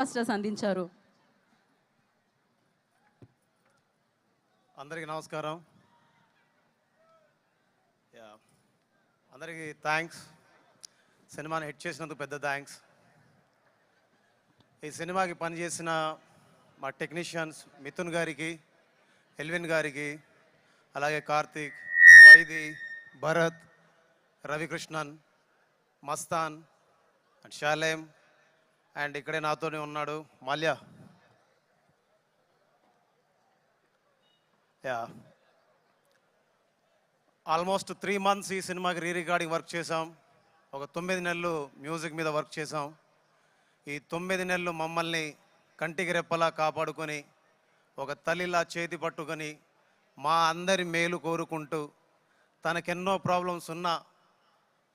Masters అందించారు. అందరికీ నమస్కారం. అందరికీ థ్యాంక్స్. సినిమాని హిట్ చేసినందుకు పెద్ద థ్యాంక్స్. ఈ సినిమాకి పనిచేసిన మా టెక్నీషియన్స్ మిథున్ గారికి, ఎల్విన్ గారికి, అలాగే కార్తీక్, వైది, భరత్, రవికృష్ణన్, మస్తాన్ అండ్ షాలేం అండ్ ఇక్కడే నాతోనే ఉన్నాడు మాల్యా. ఆల్మోస్ట్ 3 months ఈ సినిమాకి రికార్డింగ్ వర్క్ చేసాం. ఒక 9 నెలలు మ్యూజిక్ మీద వర్క్ చేసాం. ఈ 9 నెలలు మమ్మల్ని కంటికి రెప్పలా కాపాడుకొని, ఒక తల్లిలా చేతి పట్టుకొని, మా అందరి మేలు కోరుకుంటూ, తనకెన్నో ప్రాబ్లమ్స్ ఉన్నా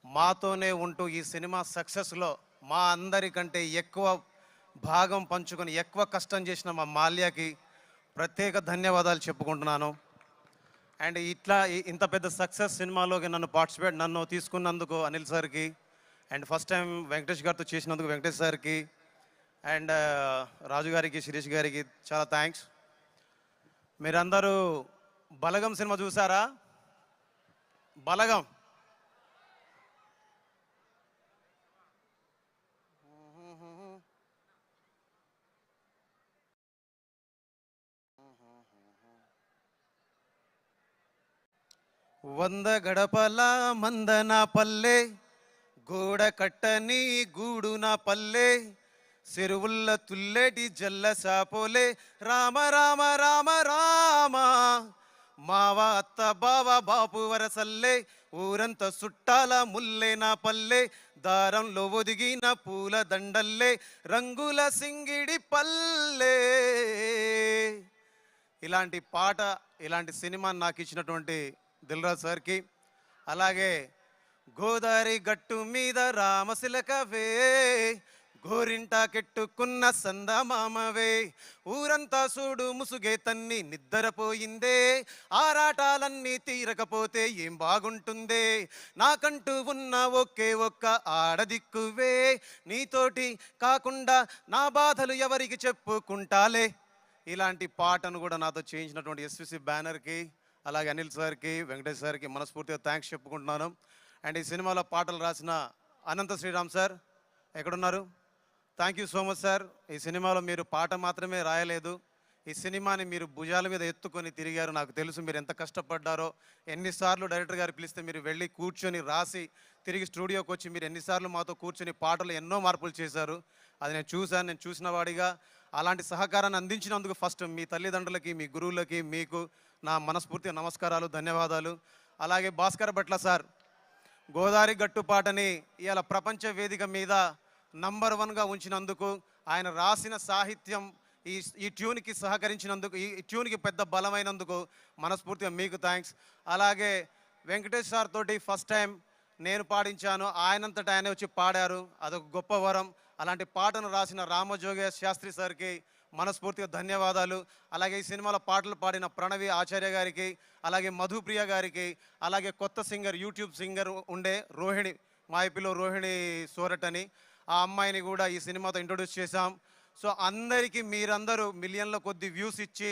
మాతోనే ఉంటూ ఈ సినిమా సక్సెస్లో మా అందరికంటే ఎక్కువ భాగం పంచుకొని ఎక్కువ కష్టం చేసిన మా మాల్యాకి ప్రత్యేక ధన్యవాదాలు చెప్పుకుంటున్నాను. అండ్ ఇంత పెద్ద సక్సెస్ సినిమాలోకి నన్ను తీసుకున్నందుకు అనిల్ సార్కి, అండ్ ఫస్ట్ టైం వెంకటేష్ గారితో చేసినందుకు వెంకటేష్ సార్కి, అండ్ రాజు గారికి, శిరీష్ గారికి చాలా థ్యాంక్స్. మీరందరూ బలగం సినిమా చూసారా? బలగం వంద గడపల మందన పల్లె, గోడ కట్టని గూడు నా పల్లె, చెరువుల్ల తుల్లెటి జల్ల సాపోలే, రామ రామ రామ రామ, మావ అత్త బావ బాపు వరసల్లే, ఊరంతా సుట్టాల ముల్లే నా పల్లె, దారంలో ఒదిగిన పూల దండల్లే, రంగుల సింగిడి పల్లె. ఇలాంటి పాట, ఇలాంటి సినిమా నాకు ఇచ్చినటువంటి దిల్రాజ్ సార్కి, అలాగే గోదావరి గట్టు మీద రామశిలకవే, గోరింటా కెట్టుకున్న సందమామవే, ఊరంతా చూడు ముసుగే తన్ని నిద్రపోయిందే, ఆరాటాలన్నీ తీరకపోతే ఏం బాగుంటుందే, నాకంటూ ఉన్న ఒకే ఒక్క ఆడదిక్కువే, నీతోటి కాకుండా నా బాధలు ఎవరికి చెప్పుకుంటాలే. ఇలాంటి పాటను కూడా నాతో చేయించినటువంటి ఎస్విసి బ్యానర్కి, అలాగే అనిల్ సార్కి, వెంకటేష్ సార్కి మనస్ఫూర్తిగా థ్యాంక్స్ చెప్పుకుంటున్నాను. అండ్ ఈ సినిమాలో పాటలు రాసిన అనంత శ్రీరామ్ సార్ ఎక్కడున్నారు? Thank you so much sir. ఈ సినిమాలో మీరు పాట మాత్రమే రాయలేదు, ఈ సినిమాని మీరు భుజాల మీద ఎత్తుకొని తిరిగారు. నాకు తెలుసు మీరు ఎంత కష్టపడ్డారో. ఎన్నిసార్లు డైరెక్టర్ గారు పిలిస్తే మీరు వెళ్ళి కూర్చొని రాసి తిరిగి స్టూడియోకి వచ్చి మీరు ఎన్నిసార్లు మాతో కూర్చొని పాటలు ఎన్నో మార్పులు చేశారు. అది నేను చూశాను. నేను చూసిన వాడిగా అలాంటి సహకారాన్ని అందించినందుకు ఫస్ట్ మీ తల్లిదండ్రులకి, మీ గురువులకి, మీకు నా మనస్ఫూర్తిగా నమస్కారాలు, ధన్యవాదాలు. అలాగే భాస్కర్ భట్ల సార్ గోదావరి గట్టు పాటని ఇవాళ ప్రపంచ వేదిక మీద నంబర్ 1గా ఉంచినందుకు, ఆయన రాసిన సాహిత్యం ఈ ట్యూన్కి సహకరించినందుకు, ఈ ట్యూన్కి పెద్ద బలమైనందుకు మనస్ఫూర్తిగా మీకు థ్యాంక్స్. అలాగే వెంకటేష్ సార్ తోటి ఫస్ట్ టైం నేను పాడించాను, ఆయనంతటా ఆయన వచ్చి పాడారు, అదొక గొప్ప వరం. అలాంటి పాటను రాసిన రామజోగయ్య శాస్త్రి సార్కి మనస్ఫూర్తిగా ధన్యవాదాలు. అలాగే ఈ సినిమాలో పాటలు పాడిన ప్రణవి ఆచార్య గారికి, అలాగే మధుప్రియ గారికి, అలాగే కొత్త సింగర్, యూట్యూబ్ సింగర్ ఉండే రోహిణి, మా ఐపీలో రోహిణి సోరట్ అని, ఆ అమ్మాయిని కూడా ఈ సినిమాతో ఇంట్రొడ్యూస్ చేశాం. సో అందరికీ మీరందరూ మిలియన్ల కొద్ది వ్యూస్ ఇచ్చి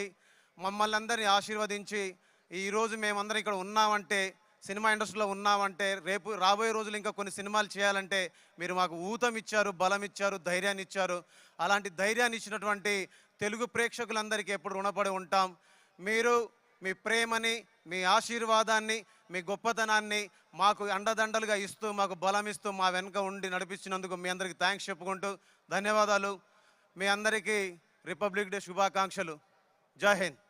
మమ్మల్ని అందరినీ ఆశీర్వదించి ఈరోజు మేమందరం ఇక్కడ ఉన్నామంటే, సినిమా ఇండస్ట్రీలో ఉన్నామంటే, రేపు రాబోయే రోజులు ఇంకా కొన్ని సినిమాలు చేయాలంటే మీరు మాకు ఊతం ఇచ్చారు, బలం ఇచ్చారు, ధైర్యాన్ని ఇచ్చారు. అలాంటి ధైర్యాన్ని ఇచ్చినటువంటి తెలుగు ప్రేక్షకులందరికీ ఎప్పుడు రుణపడి ఉంటాం. మీరు మీ ప్రేమని, మీ ఆశీర్వాదాన్ని, మీ గొప్పతనాన్ని మాకు అండదండలుగా ఇస్తూ, మాకు బలం ఇస్తూ, మా వెనుక ఉండి నడిపించినందుకు మీ అందరికీ థ్యాంక్స్ చెప్పుకుంటూ ధన్యవాదాలు. మీ అందరికీ రిపబ్లిక్ డే శుభాకాంక్షలు. జై హింద్.